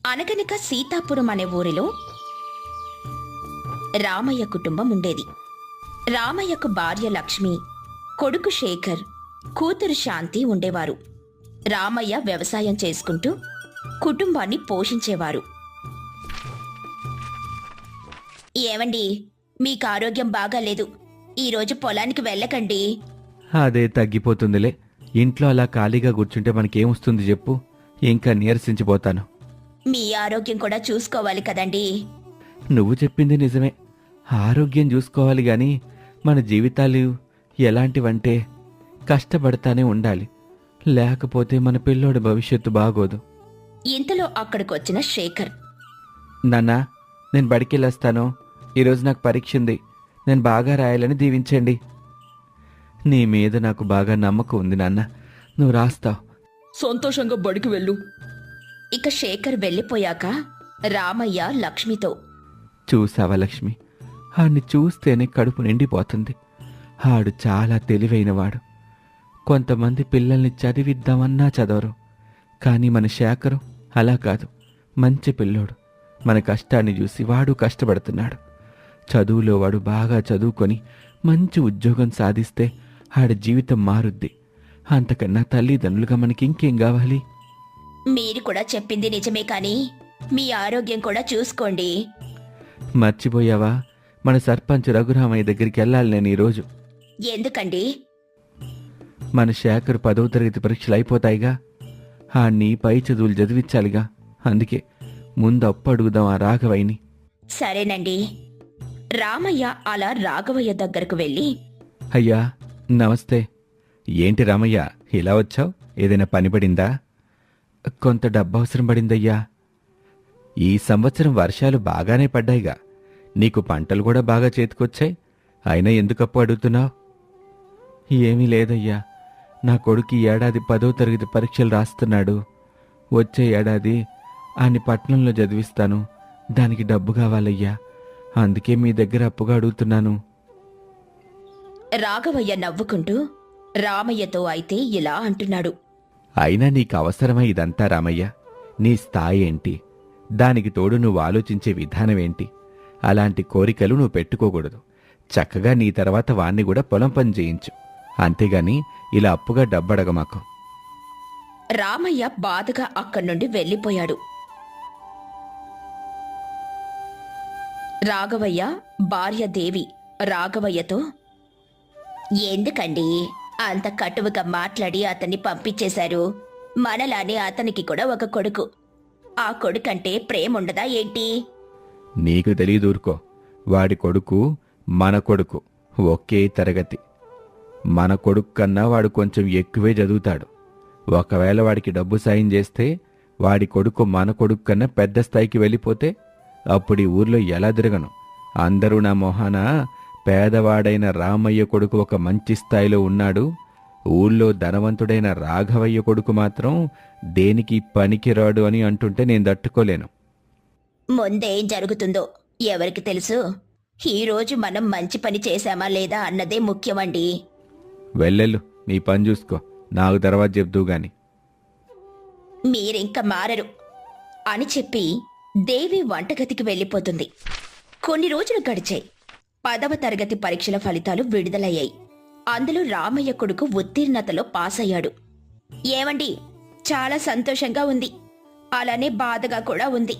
అనగనక సీతాపురం అనే ఊరిలో రామయ్య కుటుంబం ఉండేది. రామయ్యకు భార్య లక్ష్మి, కొడుకు శేఖర్, కూతురు శాంతి ఉండేవారు. రామయ్య వ్యవసాయం చేసుకుంటూ కుటుంబాన్ని పోషించేవారు. ఏవండి, మీకు ఆరోగ్యం బాగాలేదు, ఈరోజు పొలానికి వెళ్ళకండి. అదే తగ్గిపోతుందిలే. ఇంట్లో అలా ఖాళీగా కూర్చుంటే మనకేమొస్తుంది చెప్పు? ఇంకా నీరసించిపోతాను. మీ ఆరోగ్యం కూడా చూసుకోవాలి కదండి. నువ్వు చెప్పింది నిజమే. ఆరోగ్యం చూసుకోవాలి గాని మన జీవితాలు ఎలాంటివంటే కష్టపడతానే ఉండాలి. లేకపోతే మన పిల్లోడి భవిష్యత్తు బాగోదు. ఇంతలో అక్కడికొచ్చిన శేఖర్, నాన్నా, నేను బడికెళ్ళొస్తాను. ఈరోజు నాకు పరీక్ష ఉంది. నేను బాగా రాయాలని దీవించండి. నీ మీద నాకు బాగా నమ్మకం ఉంది నాన్న. నువ్వు రాస్తావు. సంతోషంగా బడికి వెళ్ళు. ఇక శేఖర్ వెళ్ళిపోయాక రామయ్య లక్ష్మితో, చూసావా లక్ష్మి, ఆడిని చూస్తేనే కడుపు నిండిపోతుంది. ఆడు చాలా తెలివైనవాడు. కొంతమంది పిల్లల్ని చదివిద్దామన్నా చదవరు. కానీ మన శేఖరు అలా కాదు. మంచి పిల్లోడు. మన కష్టాన్ని చూసి వాడు కష్టపడుతున్నాడు. చదువులో వాడు బాగా చదువుకొని మంచి ఉద్యోగం సాధిస్తే ఆడి జీవితం మారుద్ది. అంతకన్నా తల్లిదండ్రులుగా మనకి ఇంకేం కావాలి? మీరు కూడా చెప్పింది నిజమే, కానీ మీ ఆరోగ్యం కూడా చూసుకోండి. మర్చిపోయావా? మన సర్పంచ్ రఘురామయ్య దగ్గరికి వెళ్ళాలి నేను ఈరోజు. ఎందుకండి? మన శేఖర్ 10వ తరగతి పరీక్షలు అయిపోతాయిగా. ఆణ్ణి పై చదువులు చదివించాలిగా. అందుకే ముందు అప్పు అడుగుదాం ఆ రాఘవయ్యని. సరేనండి. రామయ్య అలా రాఘవయ్య దగ్గరకు వెళ్ళి, అయ్యా నమస్తే. ఏంటి రామయ్య ఇలా వచ్చావు? ఏదైనా పని పడిందా? కొంత డబ్బు అవసరం పడిందయ్యా. ఈ సంవత్సరం వర్షాలు బాగానే పడ్డాయిగా. నీకు పంటలు కూడా బాగా చేతికొచ్చాయి. అయినా ఎందుకు అప్పు అడుగుతున్నావు? ఏమీ లేదయ్యా. నా కొడుకు ఈ ఏడాది 10వ తరగతి పరీక్షలు రాస్తున్నాడు. వచ్చే ఏడాది ఆని పట్నంలో చదివిస్తాను. దానికి డబ్బు కావాలయ్యా. అందుకే మీ దగ్గర అప్పుగా అడుగుతున్నాను. రాఘవయ్య నవ్వుకుంటూ రామయ్యతో అయితే ఇలా అంటున్నాడు, అయినా నీకు అవసరమా ఇదంతా రామయ్య? నీ స్థాయి ఏంటి? దానికి తోడు నువ్వు ఆలోచించే విధానమేంటి? అలాంటి కోరికలు నువ్వు పెట్టుకోకూడదు. చక్కగా నీ తర్వాత వాణ్ణి కూడా పొలం పని చేయించు. అంతేగాని ఇలా అప్పుగా డబ్బడగమాకు. రామయ్య బాధగా అక్కడి నుండి వెళ్ళిపోయాడు. రాఘవయ్య భార్య దేవి రాఘవయ్యతో, ఎందుకండి అంత కటువుగా మాట్లాడి అతన్ని పంపించేశారు? మనలానే అతనికి కూడా ఒక కొడుకు. ఆ కొడుకంటే ప్రేముండదా ఏంటి? నీకు తెలీదూరుకో. వాడి కొడుకు మన కొడుకు. ఒకే తరగతి. మన కొడుకు కన్నా వాడు కొంచెం ఎక్కువే చదువుతాడు. ఒకవేళ వాడికి డబ్బు సాయం చేస్తే వాడి కొడుకు మన కొడుకు కన్నా పెద్ద స్థాయికి వెళ్ళిపోతే అప్పుడు ఈ ఊర్లో ఎలా తిరగను? అందరూ నా మొహాన పేదవాడైన రామయ్య కొడుకు ఒక మంచి స్థాయిలో ఉన్నాడు, ఊళ్ళో ధనవంతుడైన రాఘవయ్య కొడుకు మాత్రం దేనికి పనికిరాడు అని అంటుంటే నేను తట్టుకోలేను. ముందేం జరుగుతుందో ఎవరికి తెలుసు? ఈరోజు మనం మంచి పని చేశామా లేదా అన్నదే ముఖ్యమండి. వెళ్ళెళ్ళు, నీ పని చూసుకో. నాకు తర్వాత చెప్దూ గాని. మీరింక మారరు అని చెప్పి దేవి వంటగదికి వెళ్ళిపోతుంది. కొన్ని రోజులు గడిచాయి. 10వ తరగతి పరీక్షల ఫలితాలు విడుదలయ్యాయి. అందులో రామయ్య కొడుకు ఉత్తీర్ణతలో పాస్ అయ్యాడు. ఏవండి, చాలా సంతోషంగా ఉంది, అలానే బాధగా కూడా ఉంది.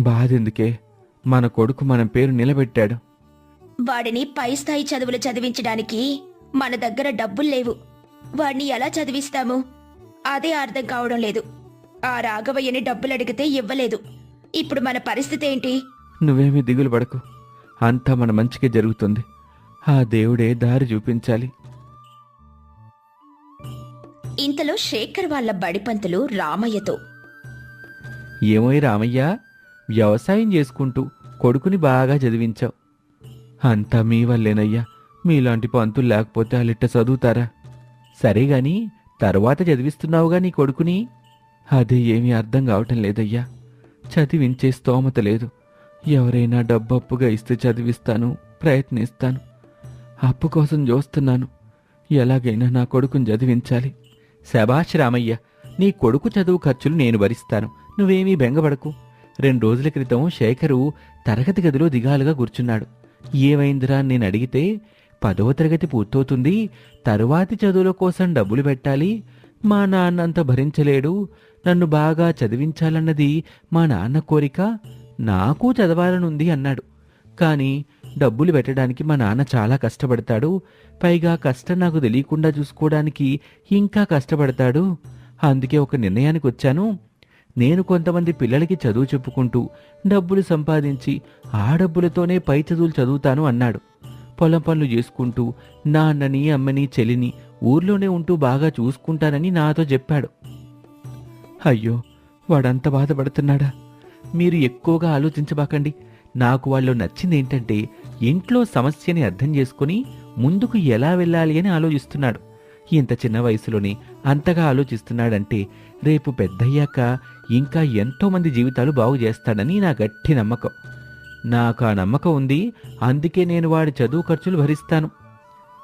బాధెందుకే? మన కొడుకు మన పేరు నిలబెట్టాడు. వాడిని పై స్థాయి చదువులు చదివించడానికి మన దగ్గర డబ్బుల్లేవు. వాడిని ఎలా చదివిస్తాము? అదే అర్థం కావడం లేదు. ఆ రాఘవయ్యని డబ్బులడిగితే ఇవ్వలేదు. ఇప్పుడు మన పరిస్థితి ఏంటి? నువ్వేమీ దిగులు పడకు. అంతా మన మంచికే జరుగుతుంది. ఆ దేవుడే దారి చూపించాలి. ఇంతలో శేఖర్ వాళ్ళ బడిపంతులు రామయ్యతో, ఏమోయ్ రామయ్య, వ్యవసాయం చేసుకుంటూ కొడుకుని బాగా చదివించావు. అంతా మీ వల్లేనయ్యా. మీలాంటి పంతులు లేకపోతే వాళ్ళిట్ట చదువుతారా? సరేగాని తరువాత చదివిస్తున్నావుగా నీ కొడుకుని? అదే ఏమీ అర్థం కావటం లేదయ్యా. చదివించే స్తోమత లేదు. ఎవరైనా డబ్బు అప్పుగా ఇస్తే చదివిస్తాను, ప్రయత్నిస్తాను. అప్పు కోసం చూస్తున్నాను. ఎలాగైనా నా కొడుకుని చదివించాలి. శభాష్ రామయ్య, నీ కొడుకు చదువు ఖర్చులు నేను భరిస్తాను. నువ్వేమీ బెంగపడకు. 2 రోజుల క్రితం శేఖరు తరగతి గదిలో దిగాలుగా కూర్చున్నాడు. ఏమైందిరా అని నేను అడిగితే 10వ తరగతి పూర్తవుతుంది, తరువాతి చదువుల కోసం డబ్బులు పెట్టాలి, మా నాన్న అంత భరించలేడు, నన్ను బాగా చదివించాలన్నది మా నాన్న కోరిక, నాకు చదవాలనుంది అన్నాడు. కానీ డబ్బులు పెట్టడానికి మా నాన్న చాలా కష్టపడతాడు, పైగా కష్టం నాకు తెలియకుండా చూసుకోవడానికి ఇంకా కష్టపడతాడు. అందుకే ఒక నిర్ణయానికి వచ్చాను. నేను కొంతమంది పిల్లలకి చదువు చెప్పుకుంటూ డబ్బులు సంపాదించి ఆ డబ్బులతోనే పై చదువులు చదువుతాను అన్నాడు. పొలం పనులు చేసుకుంటూ నాన్నని అమ్మని చెల్లిని ఊర్లోనే ఉంటూ బాగా చూసుకుంటానని నాతో చెప్పాడు. అయ్యో, వాడంత బాధపడుతున్నాడా? మీరు ఎక్కువగా ఆలోచించబాకండి. నాకు వాళ్ళు నచ్చింది ఏంటంటే ఇంట్లో సమస్యని అర్థం చేసుకుని ముందుకు ఎలా వెళ్ళాలి అని ఆలోచిస్తున్నాడు. ఇంత చిన్న వయసులోనే అంతగా ఆలోచిస్తున్నాడంటే రేపు పెద్దయ్యాక ఇంకా ఎంతో మంది జీవితాలు బాగు చేస్తాడని నా గట్టి నమ్మకం. నాకు ఆ నమ్మకం ఉంది. అందుకే నేను వాడి చదువు ఖర్చులు భరిస్తాను.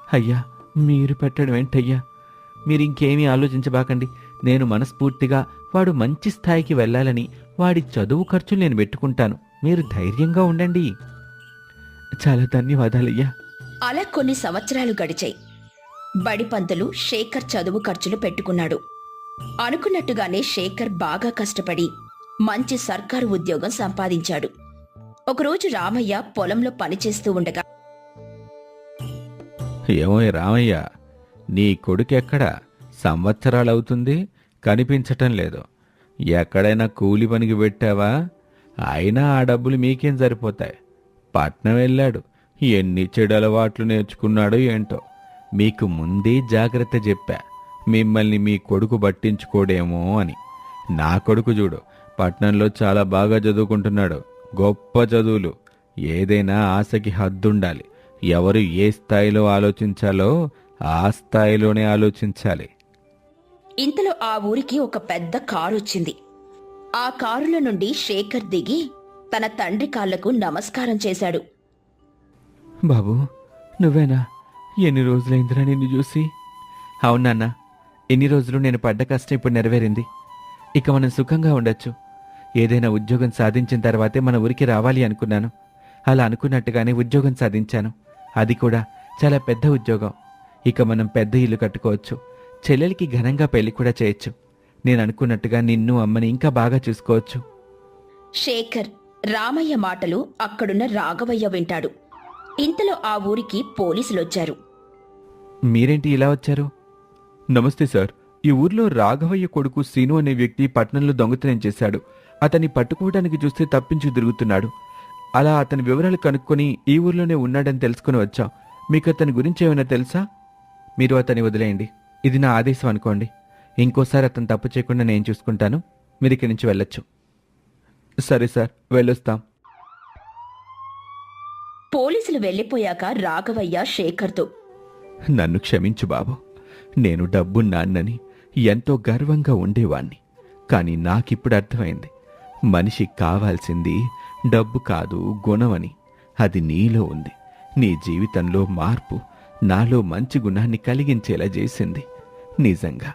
అయ్యా, మీరు పెట్టడం ఏంటయ్యా? మీరు ఇంకేమీ ఆలోచించబాకండి. నేను మనస్ఫూర్తిగా వాడు మంచి స్థాయికి వెళ్ళాలని వాడి చదువు ఖర్చులు నేను పెట్టుకుంటాను. మీరు ధైర్యంగా ఉండండి. చాలా ధన్యవాదాలయ్యా. అలా కొన్ని సంవత్సరాలు గడిచాయి. బడిపంతులు శేఖర్ చదువు ఖర్చులు పెట్టుకున్నాడు. అనుకున్నట్టుగానే శేఖర్ బాగా కష్టపడి మంచి సర్కారు ఉద్యోగం సంపాదించాడు. ఒకరోజు రామయ్య పొలంలో పనిచేస్తూ ఉండగా, ఏమో రామయ్య, నీ కొడుకెక్కడా? సంవత్సరాలవుతుంది, కనిపించటం లేదు. ఎక్కడైనా కూలి పనికి పెట్టావా? అయినా ఆ డబ్బులు మీకేం సరిపోతాయి. పట్నం వెళ్ళాడు, ఎన్ని చెడు అలవాట్లు నేర్చుకున్నాడో ఏంటో. మీకు ముందే జాగ్రత్త చెప్పా, మిమ్మల్ని మీ కొడుకు పట్టించుకోడేమో అని. నా కొడుకు చూడు, పట్నంలో చాలా బాగా చదువుకుంటున్నాడు, గొప్ప చదువులు. ఏదైనా ఆశకి హద్దుండాలి. ఎవరు ఏ స్థాయిలో ఆలోచించాలో ఆ స్థాయిలోనే ఆలోచించాలి. ఇంతలో ఆ ఊరికి ఒక పెద్ద కారు వచ్చింది. ఆ కారులో నుండి శేఖర్ దిగి తన తండ్రి కాళ్లకు నమస్కారం చేశాడు. బాబు, నువ్వేనా? ఎన్ని రోజులైందిరా నిన్ను చూసి? అవునన్నా, ఎన్ని రోజులు నేను పడ్డ కష్టం ఇప్పుడు నెరవేరింది. ఇక మనం సుఖంగా ఉండొచ్చు. ఏదైనా ఉద్యోగం సాధించిన తర్వాతే మన ఊరికి రావాలి అనుకున్నాను. అలా అనుకున్నట్టుగానే ఉద్యోగం సాధించాను. అది కూడా చాలా పెద్ద ఉద్యోగం. ఇక మనం పెద్ద ఇల్లు కట్టుకోవచ్చు. చెల్లెలికి ఘనంగా పెళ్లి కూడా చేయొచ్చు. నేను అనుకున్నట్టుగా నిన్ను అమ్మని ఇంకా బాగా చూసుకోవచ్చు. శేఖర్ రామయ్య మాటలు అక్కడున్న రాఘవయ్య వింటాడు. ఇంతలో ఆ ఊరికి పోలీసులొచ్చారు. మీరేంటి ఇలా వచ్చారు? నమస్తే సార్, ఈ ఊర్లో రాఘవయ్య కొడుకు సీను అనే వ్యక్తి పట్నంలో దొంగతనం చేశాడు. అతన్ని పట్టుకోవడానికి చూస్తే తప్పించి తిరుగుతున్నాడు. అలా అతని వివరాలు కనుక్కొని ఈ ఊర్లోనే ఉన్నాడని తెలుసుకుని వచ్చాం. మీకు అతని గురించి ఏమైనా తెలుసా? మీరు అతన్ని వదిలేయండి. ఇది నా ఆదేశం అనుకోండి. ఇంకోసారి అతను తప్పు చేయకుండా నేను చూసుకుంటాను. మీరు ఇక్కడి నుంచి వెళ్ళొచ్చు. సరే సార్, వెళ్ళొస్తాం. పోలీసులు వెళ్లిపోయాక రాఘవయ్య శేఖర్తో, నన్ను క్షమించు బాబు. నేను డబ్బున్నాన్నని ఎంతో గర్వంగా ఉండేవాణ్ణి. కానీ నాకిప్పుడు అర్థమైంది, మనిషికి కావాల్సింది డబ్బు కాదు, గుణమని. అది నీలో ఉంది. నీ జీవితంలో మార్పు నాలో మంచి గుణాన్ని కలిగించేలా చేసింది. నిజంగా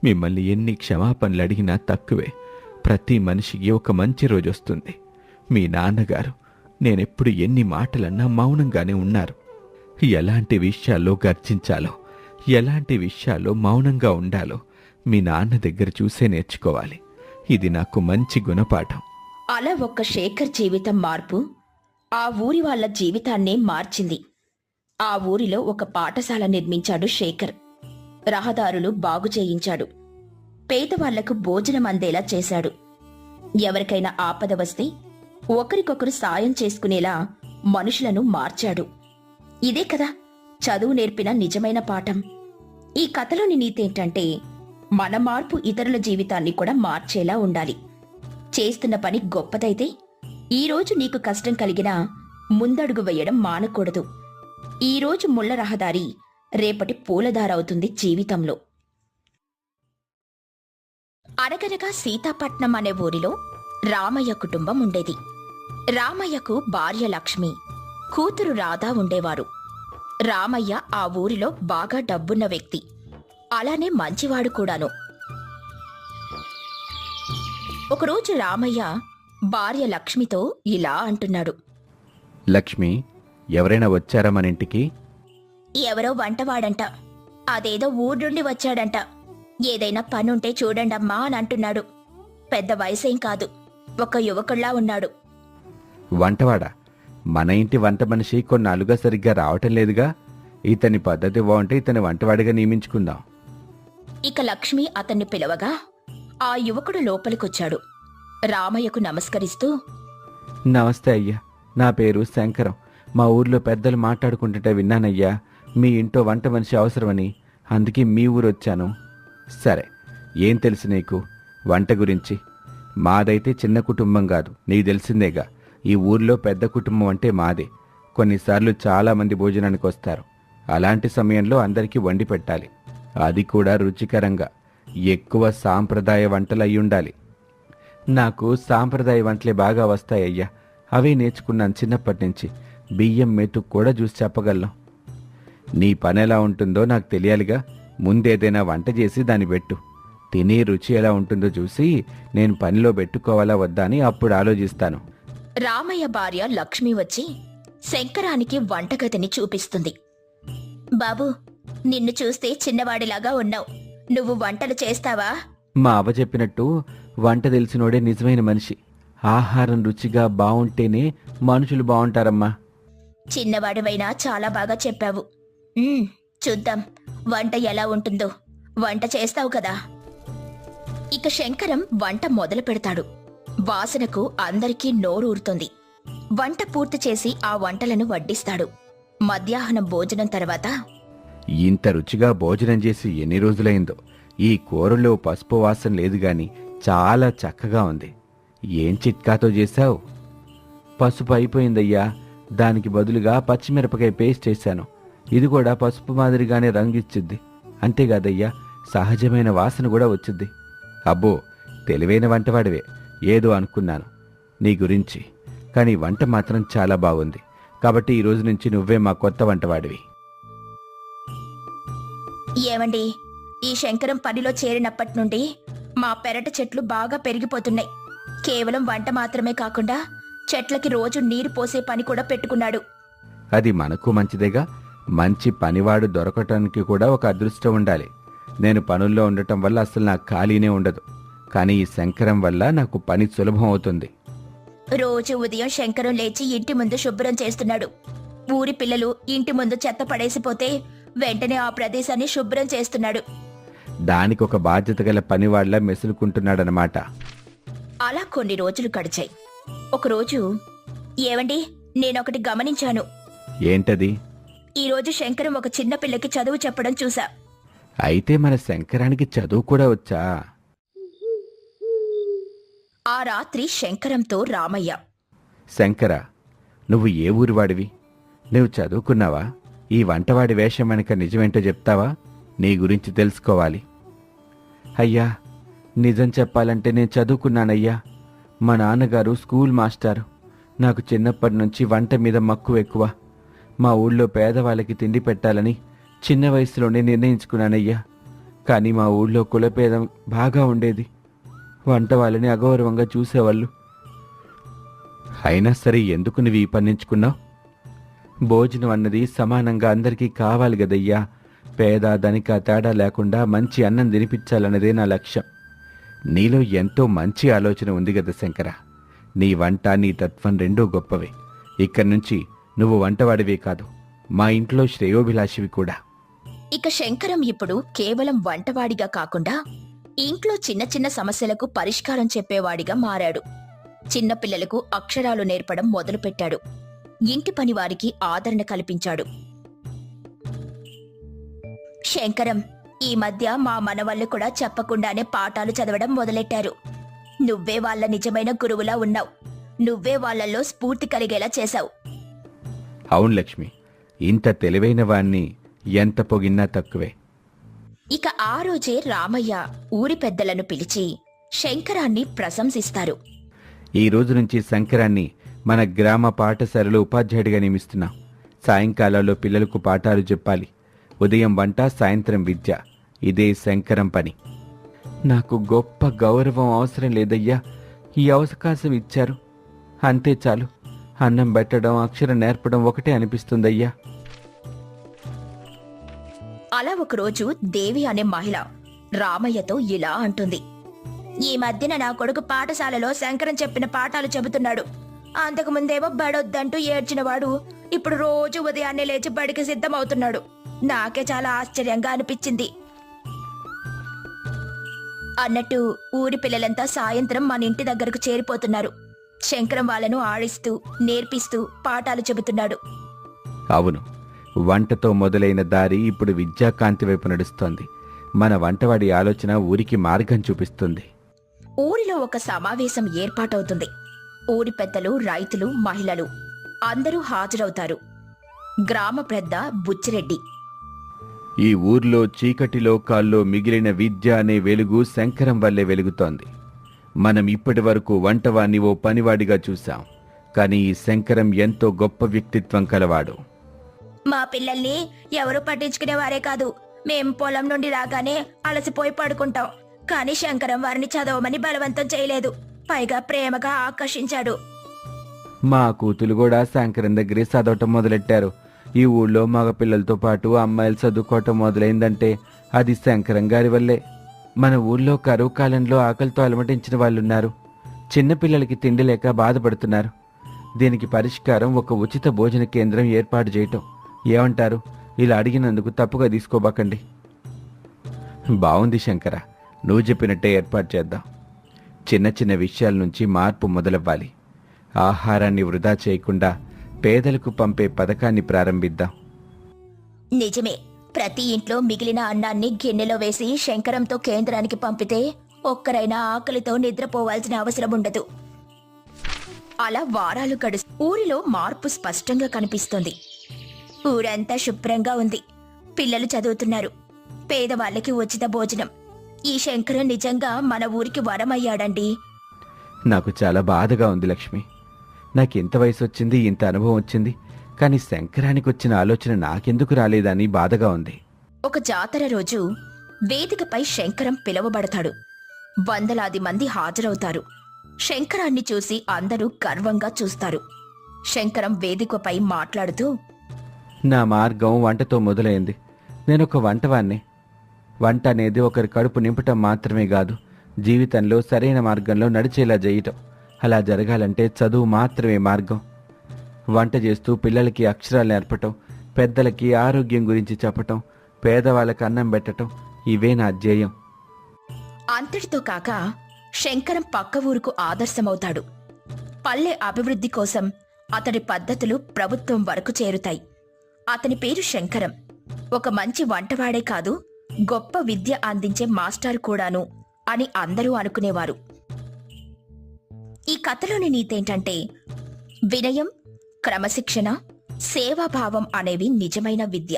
మిమ్మల్ని ఎన్ని క్షమాపణలు అడిగినా తక్కువే. ప్రతి మనిషికి ఒక మంచి రోజు వస్తుంది. మీ నాన్నగారు నేనెప్పుడు ఎన్ని మాటలన్నా మౌనంగానే ఉన్నారు. ఎలాంటి విషయాల్లో గర్జించాలో, ఎలాంటి విషయాల్లో మౌనంగా ఉండాలో మీ నాన్న దగ్గర చూసే నేర్చుకోవాలి. ఇది నాకు మంచి గుణపాఠం. అలా ఒక్క శేఖర్ జీవితం మార్పు ఆ ఊరి వాళ్ళ జీవితాన్నే మార్చింది. ఆ ఊరిలో ఒక పాఠశాల నిర్మించాడు శేఖర్. రహదారులు బాగు చేయించాడు. పేదవాళ్లకు భోజనం అందేలా చేశాడు. ఎవరికైనా ఆపద వస్తే ఒకరికొకరు సాయం చేసుకునేలా మనుషులను మార్చాడు. ఇదే కదా చదువు నేర్పిన నిజమైన పాఠం. ఈ కథలోని నీతేంటంటే, మన మార్పు ఇతరుల జీవితాన్ని కూడా మార్చేలా ఉండాలి. చేస్తున్న పని గొప్పదైతే ఈరోజు నీకు కష్టం కలిగినా ముందడుగు వేయడం మానకూడదు. ఈరోజు ముళ్ళ రహదారి రేపటి పూలదారవుతుంది జీవితంలో. అనగనగా సీతాపట్నం అనే ఊరిలో రామయ్య కుటుంబం ఉండేది. రామయ్యకు భార్య లక్ష్మి, కూతురు రాధ ఉండేవారు. రామయ్య ఆ ఊరిలో బాగా డబ్బున్న వ్యక్తి, అలానే మంచివాడు కూడాను. ఒకరోజు రామయ్య భార్య లక్ష్మితో ఇలా అంటున్నాడు. లక్ష్మి, ఎవరైనా వచ్చారా మన ఇంటికి? ఎవరో వంటవాడంట. అదేదో ఊరు నుండి వచ్చాడంట. ఏదైనా పనుంటే చూడండమ్మా అని అంటున్నాడు. పెద్ద వయసేం కాదు, ఒక యువకుల్లా ఉన్నాడు. వంటవాడా? మన ఇంటి వంట మనిషి కొన్నాళ్ళుగా సరిగ్గా రావటం లేదుగా. ఇతని పద్ధతి బాగుంటే ఇతని వంటవాడిగా నియమించుకుందాం. ఇక లక్ష్మి అతన్ని పిలవగా ఆ యువకుడు లోపలికొచ్చాడు. రామయ్యకు నమస్కరిస్తూ, నమస్తే అయ్యా, నా పేరు శంకరం. మా ఊర్లో పెద్దలు మాట్లాడుకుంటుంటే విన్నానయ్యా, మీ ఇంట్లో వంట మనిషి అవసరమని. అందుకే మీ ఊరు వచ్చాను. సరే, ఏం తెలుసు నీకు వంట గురించి? మాదైతే చిన్న కుటుంబం కాదు, నీకు తెలిసిందేగా. ఈ ఊర్లో పెద్ద కుటుంబం అంటే మాదే. కొన్నిసార్లు చాలామంది భోజనానికి వస్తారు. అలాంటి సమయంలో అందరికీ వండి పెట్టాలి, అది కూడా రుచికరంగా. ఎక్కువ సాంప్రదాయ వంటలు అయ్యుండాలి. నాకు సాంప్రదాయ వంటలే బాగా వస్తాయ్యా, అవే నేర్చుకున్నాను చిన్నప్పటి నుంచి. బియ్యం మెతుకు కూడా చూసి చెప్పగలను. నీ పని ఎలా ఉంటుందో నాకు తెలియాలిగా. ముందేదైనా వంట చేసి దాన్ని పెట్టు. తినే రుచి ఎలా ఉంటుందో చూసి నేను పనిలో పెట్టుకోవాలా వద్దా అని అప్పుడు ఆలోచిస్తాను. రామయ్య భార్య లక్ష్మి వచ్చి శంకరానికి వంటగదిని చూపిస్తుంది. బాబూ, నిన్ను చూస్తే చిన్నవాడిలాగా ఉన్నావు. నువ్వు వంటలు చేస్తావా? మా అవ్వ చెప్పినట్టు వంట తెలిసినోడే నిజమైన మనిషి. ఆహారం రుచిగా బావుంటేనే మనుషులు బావుంటారమ్మా. చిన్నవాడివైనా చాలా బాగా చెప్పావు. చూద్దాం వంట ఎలా ఉంటుందో. వంట చేస్తావు కదా. ఇక శంకరం వంట మొదలు పెడతాడు. వాసనకు అందరికీ నోరూరుతుంది. వంట పూర్తి చేసి ఆ వంటలను వడ్డిస్తాడు. మధ్యాహ్నం భోజనం తర్వాత, ఇంత రుచిగా భోజనం చేసి ఎన్ని రోజులైందో. ఈ కూరలో పసుపు వాసన లేదు గాని చాలా చక్కగా ఉంది. ఏం చిట్కాతో చేశావు? పసుపు అయిపోయిందయ్యా, దానికి బదులుగా పచ్చిమిరపకాయ పేస్ట్ చేశాను. ఇది కూడా పసుపు మాదిరిగానే రంగిచ్చుద్ది. అంతేకాదయ్యా, సహజమైన వాసన కూడా వచ్చింది. అబ్బో, తెలివైన వంటవాడివే. ఏదో అనుకున్నాను నీ గురించి, కానీ వంట మాత్రం చాలా బాగుంది. కాబట్టి ఈ రోజు నుంచి నువ్వే మా కొత్త వంటవాడివి. ఏమండి, ఈ శంకరం పనిలో చేరినప్పటి నుండి మా పెరట చెట్లు బాగా పెరిగిపోతున్నాయి. కేవలం వంట మాత్రమే కాకుండా చెట్లకి రోజు నీరు పోసే పని కూడా పెట్టుకున్నాడు. అది మనకు మంచిదేగా. మంచి పనివాడు దొరకటానికి కూడా ఒక అదృష్టం ఉండాలి. నేను పనుల్లో ఉండటం వల్ల అసలు నాకు ఖాళీనే ఉండదు. కానీ ఈ శంకరం వల్ల నాకు పని సులభం అవుతుంది. రోజు ఉదయం శంకరం లేచి ఇంటి ముందు శుభ్రం చేస్తున్నాడు. ఊరి పిల్లలు ఇంటి ముందు చెత్త పడేసిపోతే వెంటనే ఆ ప్రదేశాన్ని శుభ్రం చేస్తున్నాడు. దానికి ఒక బాధ్యత గల పనివాళ్లా మెసులుకుంటున్నాడనమాట. అలా కొన్ని రోజులు గడిచాయి. ఒకరోజు, ఏవండి, నేనొకటి గమనించాను. ఏంటది? ఈరోజు శంకరం ఒక చిన్న పిల్లకి చదువు చెప్పడం చూసా. అయితే మన శంకరానికి చదువు కూడా వచ్చా? ఆ రాత్రి శంకరంతో రామయ్య, శంకర, నువ్వు ఏ ఊరివాడివి? నువ్వు చదువుకున్నావా? ఈ వంటవాడి వేషం వెనక నిజమేంటో చెప్తావా? నీ గురించి తెలుసుకోవాలి. అయ్యా, నిజం చెప్పాలంటే నేను చదువుకున్నానయ్యా. మా నాన్నగారు స్కూల్ మాస్టారు. నాకు చిన్నప్పటి నుంచి వంట మీద మక్కువ ఎక్కువ. మా ఊళ్ళో పేదవాళ్ళకి తిండి పెట్టాలని చిన్న వయసులోనే నిర్ణయించుకున్నానయ్యా. కానీ మా ఊళ్ళో కులపేదం బాగా ఉండేది. వంట వాళ్ళని అగౌరవంగా చూసేవాళ్ళు. అయినా సరే ఎందుకు నువ్వు ఈ పన్నించుకున్నావు? భోజనం అన్నది సమానంగా అందరికీ కావాలి గదయ్యా. పేద ధనిక తేడా లేకుండా మంచి అన్నం తినిపించాలన్నదే నా లక్ష్యం. నీలో ఎంతో మంచి ఆలోచన ఉంది కదా శంకర. నీ వంట, నీ తత్వం రెండూ గొప్పవే. ఇక్కడి నుంచి నువ్వు వంటవాడివే కాదు, మా ఇంట్లో శ్రేయోభిలాషివి కూడా. ఇక శంకరం ఇప్పుడు కేవలం వంటవాడిగా కాకుండా ఇంట్లో చిన్న చిన్న సమస్యలకు పరిష్కారం చెప్పేవాడిగా మారాడు. చిన్నపిల్లలకు అక్షరాలు నేర్పడం మొదలుపెట్టాడు. ఇంటి పని వారికి ఆదరణ కల్పించాడు. శంకరం, ఈ మధ్య మా మనవళ్ళు కూడా చెప్పకుండానే పాఠాలు చదవడం మొదలెట్టారు. నువ్వే వాళ్ళ నిజమైన గురువులా ఉన్నావు. నువ్వే వాళ్ళల్లో స్ఫూర్తి కలిగేలా చేశావు. అవును లక్ష్మి, ఇంత తెలివైన వాణ్ణి ఎంత పొగిన్నా తక్కువే. ఇక ఆ రోజే రామయ్య ఊరి పెద్దలను పిలిచి శంకరాన్ని ప్రశంసిస్తారు. ఈ రోజు నుంచి శంకరాన్ని మన గ్రామ పాఠశాలలో ఉపాధ్యాయుడిగా నియమిస్తున్నాం. సాయంకాలాల్లో పిల్లలకు పాఠాలు చెప్పాలి. ఉదయం వంట, సాయంత్రం విద్య. ఇదే శంకరం పని. నాకు గొప్ప గౌరవం అవసరం లేదయ్యా. ఈ అవకాశం ఇచ్చారు. అంతే చాలు. అన్నం పెట్టడం, అక్షరం నేర్పడం ఒకటే అనిపిస్తుందయ్యా. అలా ఒకరోజు దేవి అనే మహిళ రామయ్యతో ఇలా అంటుంది. ఈ మధ్యన నా కొడుకు పాఠశాలలో శంకరం చెప్పిన పాఠాలు చెబుతున్నాడు. అంతకుముందేమో బడొద్దంటూ ఏడ్చినవాడు ఇప్పుడు రోజు ఉదయాన్నే లేచి బడికి సిద్ధమవుతున్నాడు. నాకే చాలా ఆశ్చర్యంగా అనిపించింది. అన్నట్టు ఊరి పిల్లలంతా సాయంత్రం మన ఇంటి దగ్గరకు చేరిపోతున్నారు. శంకరం వాళ్ళను ఆడిస్తూ నేర్పిస్తూ పాఠాలు చెబుతున్నాడు. అవును, వంటతో మొదలైన దారి ఇప్పుడు విద్యాకాంతి వైపు నడుస్తోంది. మన వంటవాడి ఆలోచన ఊరికి మార్గం చూపిస్తుంది. ఊరిలో ఒక సమావేశం ఏర్పాటవుతుంది. ఊరి పెద్దలు, రైతులు, మహిళలు అందరూ హాజరవుతారు. గ్రామ పెద్ద బుచ్చిరెడ్డి. ఈ ఊర్లో చీకటి లోకాల్లో మిగిలిన విద్య అనే వెలుగు శంకరం వల్లే వెలుగుతోంది. మనం ఇప్పటి వరకు వంటవాణ్ణి ఓ పనివాడిగా చూశాం. కానీ ఈ శంకరం ఎంతో గొప్ప వ్యక్తిత్వం కలవాడు. మా పిల్లల్ని ఎవరు పట్టించుకునేవారే కాదు. మేం పొలం నుండి రాగానే అలసిపోయి పడుకుంటాం. కానీ శంకరం వారిని చదవమని బలవంతం చేయలేదు. పైగా ప్రేమగా ఆకర్షించాడు. మా కూతులు కూడా శంకరం దగ్గరే చదవటం మొదలెట్టారు. ఈ ఊళ్ళో మగ పిల్లలతో పాటు అమ్మాయిలు చదువుకోవటం మొదలైందంటే అది శంకరం గారి వల్లే. మన ఊళ్ళో కరువు కాలంలో ఆకలితో అలమటించిన వాళ్ళున్నారు. చిన్నపిల్లలకి తిండి లేక బాధపడుతున్నారు. దీనికి పరిష్కారం ఒక ఉచిత భోజన కేంద్రం ఏర్పాటు చేయటం. ఏమంటారు? ఇలా అడిగినందుకు తప్పుగా తీసుకోబాకండి. బావుంది శంకర, నువ్వు చెప్పినట్టే ఏర్పాటు చేద్దాం. చిన్న చిన్న విషయాల నుంచి మార్పు మొదలవ్వాలి. ఆహారాన్ని వృధా చేయకుండా పేదలకు పంపే పథకాన్ని ప్రారంభిద్దాం. నిజమే. ప్రతి ఇంట్లో మిగిలిన అన్నాన్ని గిన్నెలో వేసి శంకరంతో కేంద్రానికి పంపితే ఒక్కరైనా ఆకలితో నిద్రపోవాల్సిన అవసరం ఉండదు. అలా వారాలు ఊరిలో మార్పు స్పష్టంగా కనిపిస్తోంది. ఊరంతా శుభ్రంగా ఉంది. పిల్లలు చదువుతున్నారు. పేదవాళ్ళకి ఉచిత భోజనం. ఈ శంకరం నిజంగా మన ఊరికి వరమయ్యాడండి. నాకు చాలా బాధగా ఉంది లక్ష్మి. నాకెంత వయసు వచ్చింది, ఇంత అనుభవం వచ్చింది, కానీ శంకరానికి వచ్చిన ఆలోచన నాకెందుకు రాలేదని బాధగా ఉంది. ఒక జాతర రోజు వేదికపై శంకరం పిలువబడతాడు. వందలాది మంది హాజరవుతారు. శంకరాన్ని చూసి అందరూ గర్వంగా చూస్తారు. శంకరం వేదికపై మాట్లాడుతూ, నా మార్గం వంటతో మొదలైంది. నేనొక వంటవాణ్ణి. వంట అనేది ఒకరి కడుపు నింపటం మాత్రమే కాదు, జీవితంలో సరైన మార్గంలో నడిచేలా చేయటం. అలా జరగాలంటే చదువు మాత్రమే మార్గం. వంట చేస్తూ పిల్లలకి అక్షరాలు నేర్పటం, పెద్దలకి ఆరోగ్యం గురించి చెప్పటం, పేదవాళ్ళకి అన్నం పెట్టటం, ఇవే నా ధ్యేయం. అంతటితో కాక శంకరం పక్క ఊరుకు ఆదర్శమవుతాడు. పల్లె అభివృద్ధి కోసం అతడి పద్ధతులు ప్రభుత్వం వరకు చేరుతాయి. అతని పేరు శంకరం. ఒక మంచి వంటవాడే కాదు, గొప్ప విద్య అందించే మాస్టర్ కూడాను అని అందరూ అనుకునేవారు. ఈ కథలోని నీతేంటంటే వినయం, క్రమశిక్షణ, సేవాభావం అనేవి నిజమైన విద్య.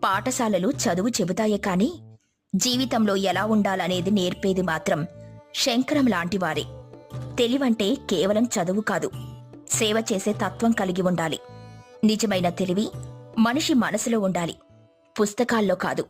పాఠశాలలు చదువు చెబుతాయే కాని జీవితంలో ఎలా ఉండాలనేది నేర్పేది మాత్రం శంకరం లాంటివారే. తెలివంటే కేవలం చదువు కాదు, సేవ చేసే తత్వం కలిగి ఉండాలి. నిజమైన తెలివి మనిషి మనసులో ఉండాలి, పుస్తకాల్లో కాదు.